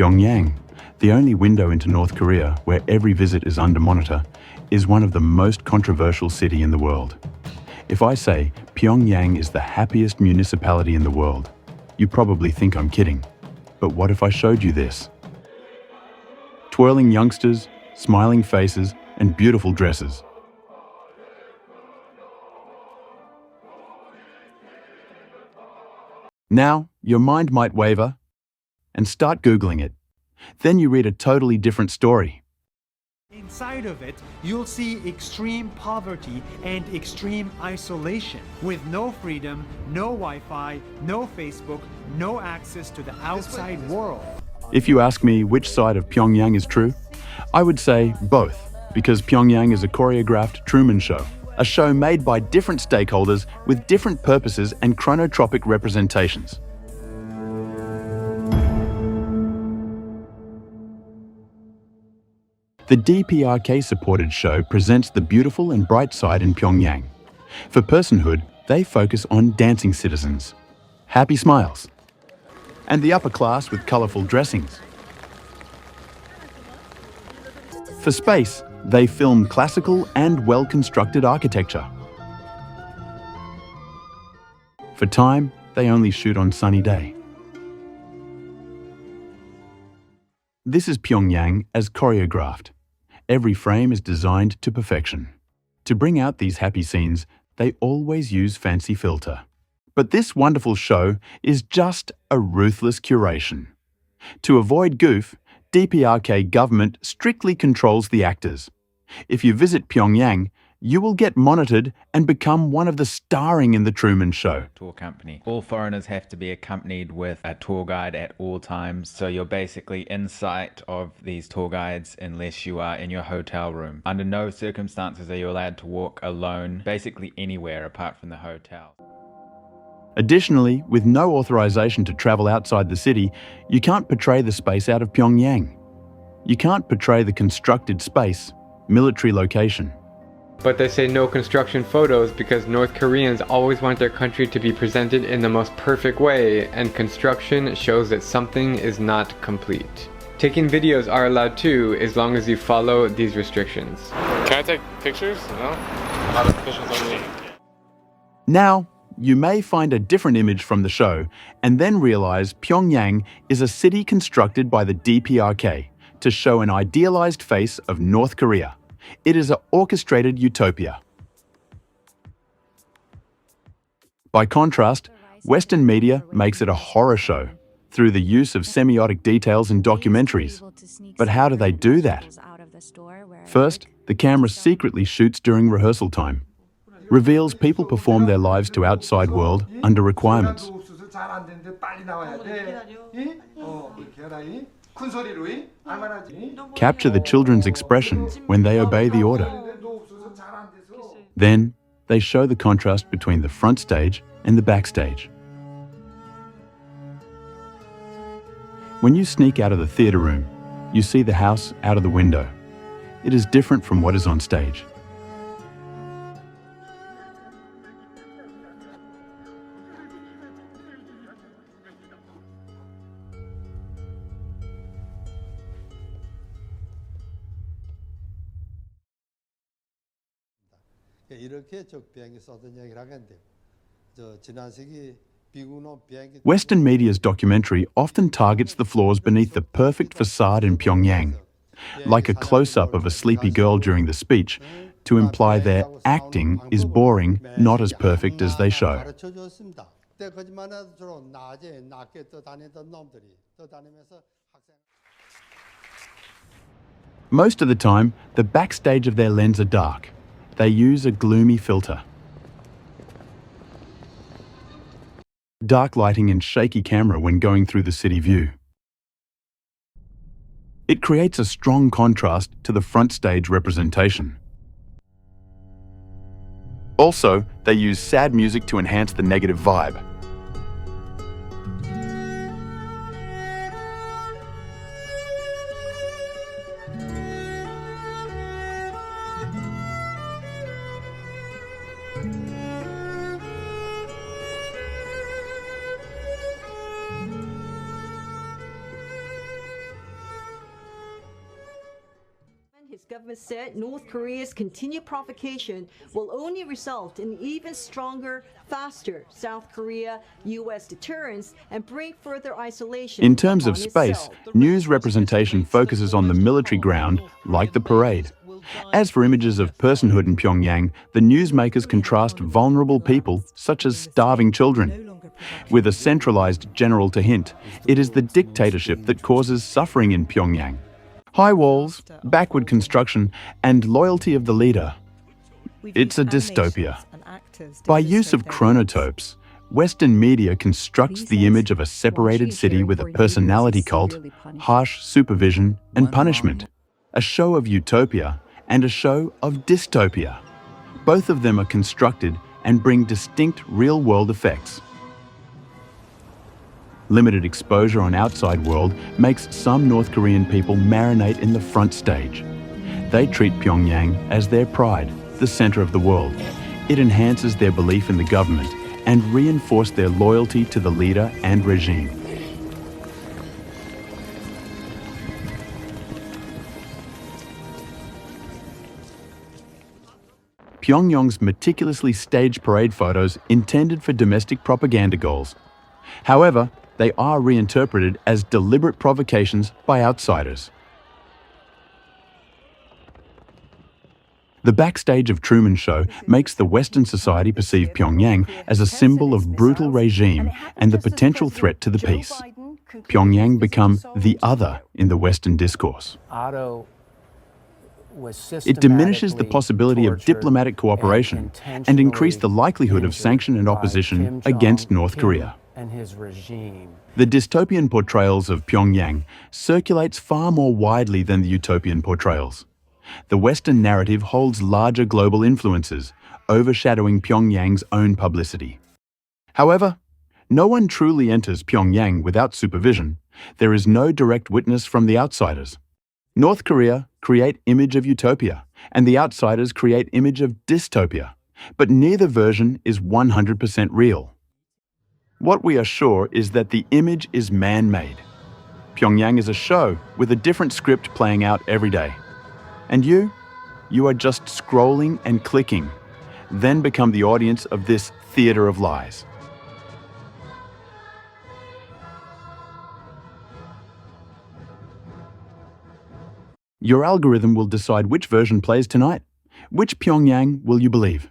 Pyongyang, the only window into North Korea where every visit is under monitor, is one of the most controversial cities in the world. If I say Pyongyang is the happiest municipality in the world, you probably think I'm kidding. But what if I showed you this? Twirling youngsters, smiling faces, and beautiful dresses. Now, your mind might waver and start Googling it. Then you read a totally different story. Inside of it, you'll see extreme poverty and extreme isolation, with no freedom, no Wi-Fi, no Facebook, no access to the outside world. If you ask me which side of Pyongyang is true, I would say both, because Pyongyang is a choreographed Truman Show, a show made by different stakeholders with different purposes and chronotropic representations. The DPRK-supported show presents the beautiful and bright side in Pyongyang. For personhood, they focus on dancing citizens, happy smiles, and the upper class with colorful dressings. For space, they film classical and well-constructed architecture. For time, they only shoot on sunny day. This is Pyongyang as choreographed. Every frame is designed to perfection. To bring out these happy scenes, they always use fancy filter. But this wonderful show is just a ruthless curation. To avoid goof, DPRK government strictly controls the actors. If you visit Pyongyang, you will get monitored and become one of the starring in the Truman Show. Tour company. All foreigners have to be accompanied with a tour guide at all times, so you're basically in sight of these tour guides unless you are in your hotel room. Under no circumstances are you allowed to walk alone, basically anywhere apart from the hotel. Additionally, with no authorization to travel outside the city, you can't portray the space out of Pyongyang. You can't portray the constructed space, military location. But they say no construction photos because North Koreans always want their country to be presented in the most perfect way, and construction shows that something is not complete. Taking videos are allowed too, as long as you follow these restrictions. Can I take pictures? No? Not officials only. Now, you may find a different image from the show and then realize Pyongyang is a city constructed by the DPRK to show an idealized face of North Korea. It is an orchestrated utopia. By contrast, Western media makes it a horror show through the use of semiotic details in documentaries. But how do they do that? First, the camera secretly shoots during rehearsal time, reveals people perform their lives to outside world under requirements. Capture the children's expressions when they obey the order. Then, they show the contrast between the front stage and the backstage. When you sneak out of the theater room, you see the house out of the window. It is different from what is on stage. Western media's documentary often targets the flaws beneath the perfect facade in Pyongyang, like a close-up of a sleepy girl during the speech, to imply their acting is boring, not as perfect as they show. Most of the time, the backstage of their lens are dark. They use a gloomy filter. Dark lighting and shaky camera when going through the city view. It creates a strong contrast to the front stage representation. Also, they use sad music to enhance the negative vibe. government said North Korea's continued provocation will only result in even stronger, faster South Korea-U.S. deterrence and bring further isolation. In terms of upon space, itself. news representation focuses on the military ground, like the parade. As for images of personhood in Pyongyang, the newsmakers contrast vulnerable people, such as starving children. With a centralized general to hint, it is the dictatorship that causes suffering in Pyongyang. High walls, backward construction, and loyalty of the leader. It's a dystopia. By use of chronotopes, Western media constructs the image of a separated city with a personality cult, harsh supervision, and punishment. A show of utopia and a show of dystopia. Both of them are constructed and bring distinct real-world effects. Limited exposure on outside world makes some North Korean people marinate in the front stage. They treat Pyongyang as their pride, the center of the world. It enhances their belief in the government and reinforces their loyalty to the leader and regime. Pyongyang's meticulously staged parade photos intended for domestic propaganda goals. However, they are reinterpreted as deliberate provocations by outsiders. The backstage of Truman Show makes the Western society perceive Pyongyang as a symbol of brutal regime and the potential threat to the peace. Pyongyang become the other in the Western discourse. It diminishes the possibility of diplomatic cooperation and increased the likelihood of sanction and opposition against North Korea. The dystopian portrayals of Pyongyang circulates far more widely than the utopian portrayals. The Western narrative holds larger global influences, overshadowing Pyongyang's own publicity. However, no one truly enters Pyongyang without supervision. There is no direct witness from the outsiders. North Korea create image of utopia, and the outsiders create image of dystopia, but neither version is 100% real. What we are sure is that the image is man-made. Pyongyang is a show with a different script playing out every day. And you are just scrolling and clicking, then become the audience of this theater of lies. Your algorithm will decide which version plays tonight. Which Pyongyang will you believe?